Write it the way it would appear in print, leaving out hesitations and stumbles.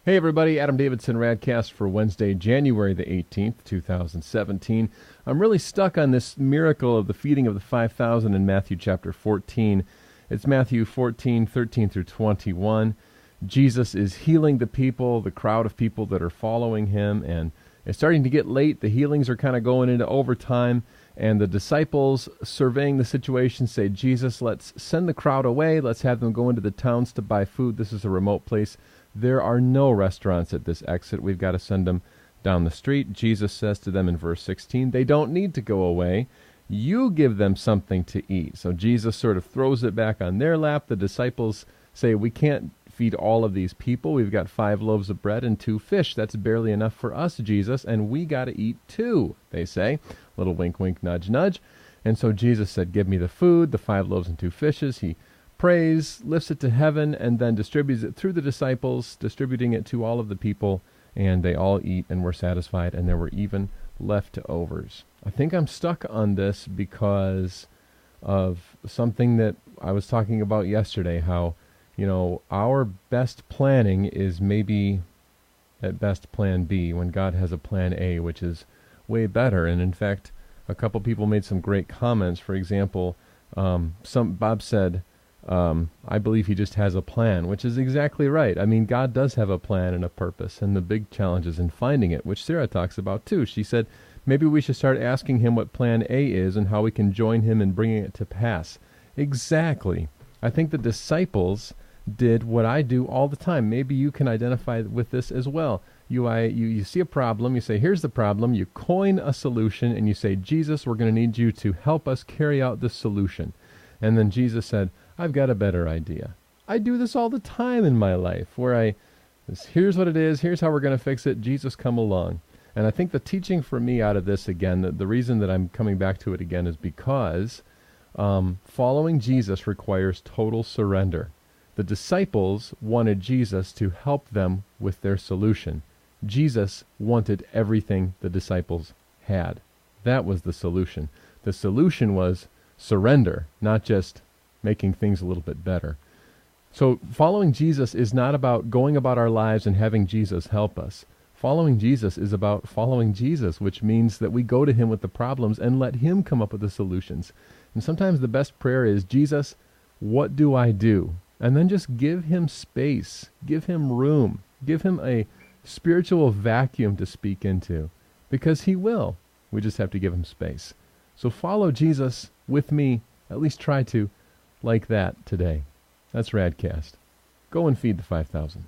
Hey everybody, Adam Davidson, RadCast for Wednesday, January the 18th, 2017. I'm really stuck on this miracle of the feeding of the 5,000 in Matthew chapter 14. It's Matthew 14, 13 through 21. Jesus is healing the people, the crowd of people that are following him, and it's starting to get late. The healings are kind of going into overtime, and the disciples surveying the situation say, Jesus, let's send the crowd away. Let's have them go into the towns to buy food. This is a remote place. There are no restaurants at this exit. We've got to send them down the street. Jesus says to them in verse 16, they don't need to go away. You give them something to eat. So Jesus sort of throws it back on their lap. The disciples say, we can't feed all of these people. We've got 5 loaves of bread and 2 fish. That's barely enough for us, Jesus, and we got to eat too, they say. Little wink, wink, nudge, nudge. And so Jesus said, give me the food, the 5 loaves and 2 fishes. He prays, lifts it to heaven, and then distributes it through the disciples, distributing it to all of the people, and they all eat and were satisfied, and there were even leftovers. I think I'm stuck on this because of something that I was talking about yesterday, how, our best planning is maybe at best plan B when God has a plan A, which is way better. And in fact, a couple people made some great comments. For example, Bob said, I believe he just has a plan, which is exactly right. I mean, God does have a plan and a purpose, and the big challenge is in finding it, which Sarah talks about too. She said, maybe we should start asking him what plan A is and how we can join him in bringing it to pass. Exactly. I think the disciples did what I do all the time. Maybe you can identify with this as well. You see a problem, you say, here's the problem, you coin a solution, and you say, Jesus, we're going to need you to help us carry out this solution. And then Jesus said, I've got a better idea. I do this all the time in my life, where here's what it is, here's how we're going to fix it, Jesus, come along. And I think the teaching for me out of this, again, the reason that I'm coming back to it again is because following Jesus requires total surrender. The disciples wanted Jesus to help them with their solution. Jesus wanted everything the disciples had. That was the solution. The solution was surrender, not just making things a little bit better. So following Jesus is not about going about our lives and having Jesus help us. Following Jesus is about following Jesus, which means that we go to him with the problems and let him come up with the solutions. And sometimes the best prayer is, Jesus, what do I do? And then just give him space, give him room, give him a spiritual vacuum to speak into, because he will. We just have to give him space. So follow Jesus with me, at least try to, like that today. That's RadCast. Go and feed the 5,000.